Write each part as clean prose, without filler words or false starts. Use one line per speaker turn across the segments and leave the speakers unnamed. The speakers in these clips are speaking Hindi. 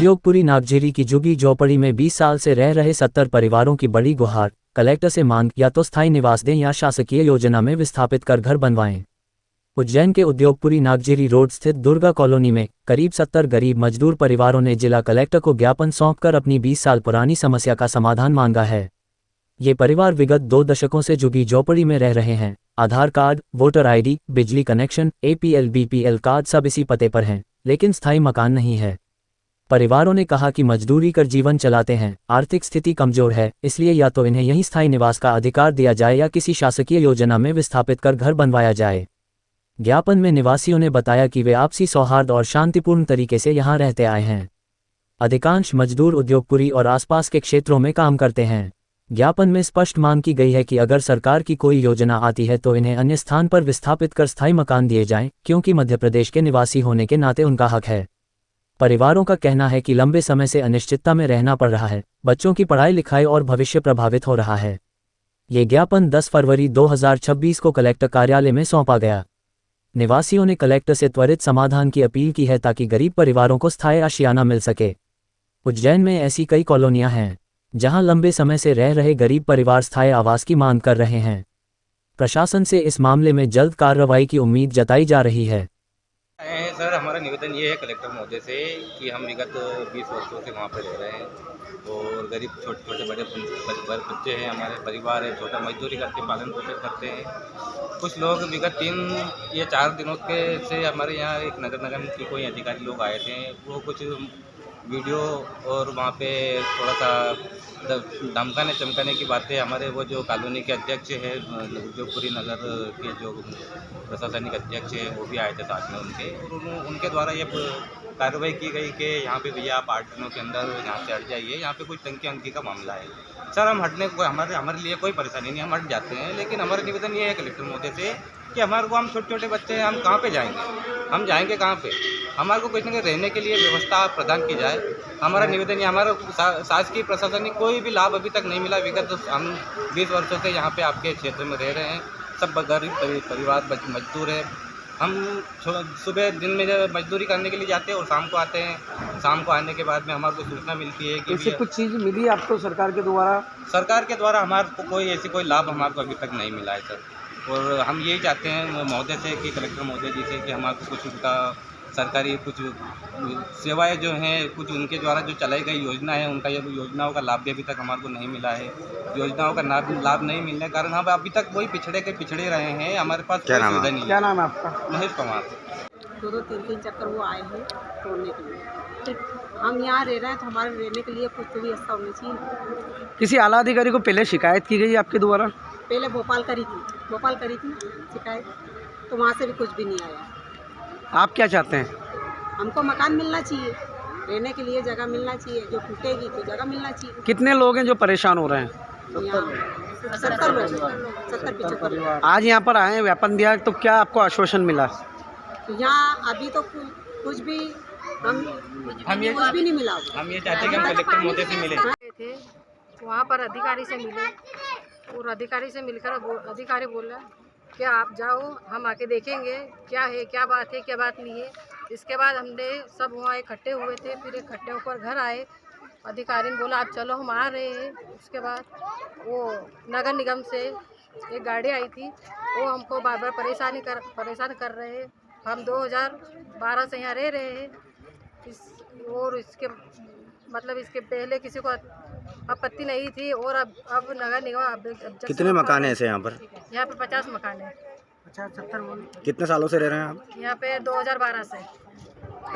उद्योगपुरी नागझीरी की झुग्गी झोपड़ी में 20 साल से रह रहे 70 परिवारों की बड़ी गुहार। कलेक्टर से मांग, या तो स्थायी निवास दें या शासकीय योजना में विस्थापित कर घर बनवाएं। उज्जैन के उद्योगपुरी नागझीरी रोड स्थित दुर्गा कॉलोनी में करीब 70 गरीब मजदूर परिवारों ने जिला कलेक्टर को ज्ञापन सौंपकर अपनी 20 साल पुरानी समस्या का समाधान मांगा है। ये परिवार विगत 2 दशकों से झुग्गी झोपड़ी में रह रहे हैं। आधार कार्ड, वोटर आईडी, बिजली कनेक्शन, APL BPL कार्ड सब इसी पते पर हैं, लेकिन स्थायी मकान नहीं है। परिवारों ने कहा कि मजदूरी कर जीवन चलाते हैं, आर्थिक स्थिति कमजोर है, इसलिए या तो इन्हें यहीं स्थायी निवास का अधिकार दिया जाए या किसी शासकीय योजना में विस्थापित कर घर बनवाया जाए। ज्ञापन में निवासियों ने बताया कि वे आपसी सौहार्द और शांतिपूर्ण तरीके से यहां रहते आए हैं। अधिकांश मजदूर उद्योगपुरी और आसपास के क्षेत्रों में काम करते हैं। ज्ञापन में स्पष्ट मांग की गई है कि अगर सरकार की कोई योजना आती है तो इन्हें अन्य स्थान पर विस्थापित कर स्थायी मकान दिए जाएं, क्योंकि मध्य प्रदेश के निवासी होने के नाते उनका हक है। परिवारों का कहना है कि लंबे समय से अनिश्चितता में रहना पड़ रहा है, बच्चों की पढ़ाई लिखाई और भविष्य प्रभावित हो रहा है। ये ज्ञापन 10 फरवरी 2026 को कलेक्टर कार्यालय में सौंपा गया। निवासियों ने कलेक्टर से त्वरित समाधान की अपील की है ताकि गरीब परिवारों को स्थायी आशियाना मिल सके। उज्जैन में ऐसी कई कॉलोनियां हैं जहां लंबे समय से रह रहे गरीब परिवार स्थायी आवास की मांग कर रहे हैं। प्रशासन से इस मामले में जल्द कार्रवाई की उम्मीद जताई जा रही है।
सर, हमारा निवेदन ये है कलेक्टर महोदय से कि हम विगत 20 वर्षों से वहाँ पर रह रहे हैं और गरीब छोटे छोटे बड़े बच्चे हैं, हमारे परिवार है, छोटा मजदूरी करके पालन पोषण करते हैं। कुछ लोग विगत 3 या 4 दिनों के से हमारे यहाँ एक नगर निगम की कोई अधिकारी लोग आए थे। वो कुछ वीडियो और वहाँ पे थोड़ा सा धमकाने चमकाने की बातें हमारे वो जो कॉलोनी के अध्यक्ष है, उद्योगपुरी नगर के जो प्रशासनिक अध्यक्ष है, वो भी आए थे साथ में उनके द्वारा ये कार्रवाई की गई कि यहाँ पे भैया आप 8 दिनों के अंदर यहाँ से हट जाइए, यहाँ पे कुछ टंकी अंकी का मामला है। सर, हम हटने को हमारे लिए कोई परेशानी नहीं, हम हट जाते हैं, लेकिन हमारा निवेदन ये है कलेक्टर महोदय से कि हमारे को, हम छोटे छोटे बच्चे हैं, हम कहाँ पे जाएंगे, हम जाएंगे कहाँ पे? हमारे को कुछ ना कुछ रहने के लिए व्यवस्था प्रदान की जाए। हमारा निवेदन ये, हमारा शासकीय प्रशासनिक कोई भी लाभ अभी तक नहीं मिला। विगत हम 20 वर्षों से यहाँ पे आपके क्षेत्र में रह रहे हैं, सब गरीब परिवार मजदूर है। हम सुबह दिन में जब मजदूरी करने के लिए जाते हैं और शाम को आते हैं। शाम को आने के बाद में हमारे को सूचना मिलती है कि
ऐसी कुछ चीज़ मिली आपको सरकार के द्वारा?
सरकार के द्वारा हमारे को कोई लाभ हमारे को अभी तक नहीं मिला है सर। और हम यही चाहते हैं महोदय से कि कलेक्टर महोदय जी से कि हमारे को कुछ उनका सरकारी कुछ सेवाएं जो हैं, कुछ उनके द्वारा जो चलाई गई योजना है, उनका ये योजनाओं का लाभ भी अभी तक हमारे को नहीं मिला है। योजनाओं का लाभ नहीं मिलने के कारण हम अभी तक वही पिछड़े रहे हैं। हमारे पास कोई सुविधा नहीं है।
क्या नाम है आपका?
महेश कुमार।
2-3 चक्कर वो आए हैं तोड़ने के लिए। हम यहाँ रह रहे हैं तो हमारे रहने के लिए कुछ तो भी अच्छा होना चाहिए।
किसी आला अधिकारी को पहले शिकायत की गई आपके द्वारा?
पहले भोपाल करी थी शिकायत, तो वहाँ से भी कुछ भी नहीं आया।
आप क्या चाहते हैं?
हमको मकान मिलना चाहिए, रहने के लिए जगह मिलना चाहिए, जो टूटेगी तो जगह मिलना चाहिए।
कितने लोग हैं जो परेशान हो रहे हैं?
70 लोग, 70-75 लोग।
आज यहाँ पर आए, ज्ञापन दिया, तो क्या आपको आश्वासन मिला?
यहाँ अभी तो कुछ भी कुछ भी नहीं मिला।
हम ये चाहते हैं कि हम कलेक्टर महोदय से मिले
थे, वहाँ पर अधिकारी से मिले और अधिकारी से मिलकर अधिकारी बोला कि आप जाओ, हम आके देखेंगे क्या है, क्या बात है, क्या बात नहीं है। इसके बाद हमने सब वहाँ इकट्ठे हुए थे, फिर इकट्ठे होकर घर आए। अधिकारी ने बोला आप चलो, हम आ रहे हैं। उसके बाद वो नगर निगम से एक गाड़ी आई थी, वो हमको बार बार परेशान कर रहे हैं। हम 2012 से यहाँ रह रहे हैं। इसके पहले किसी को आपत्ति नहीं थी और अब नगर निगम।
कितने मकान हैं ऐसे यहाँ पर?
यहाँ पे 50 मकान है।
50-70।
कितने सालों से रह रहे हैं आप
यहाँ पे 2012 से।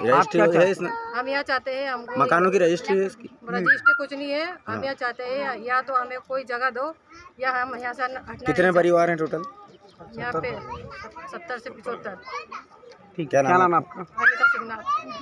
रजिस्ट्री है इसमें?
हम यहाँ चाहते हैं, हमको
मकानों की रजिस्ट्री है इसकी?
रजिस्ट्री कुछ नहीं है। हम यहाँ चाहते हैं या तो हमें कोई जगह दो या हम यहाँ से हटना।
कितने परिवार हैं टोटल?
यहाँ पे 70 से 75।
ठीक, क्या नाम है आपका?
अनिता सिंह।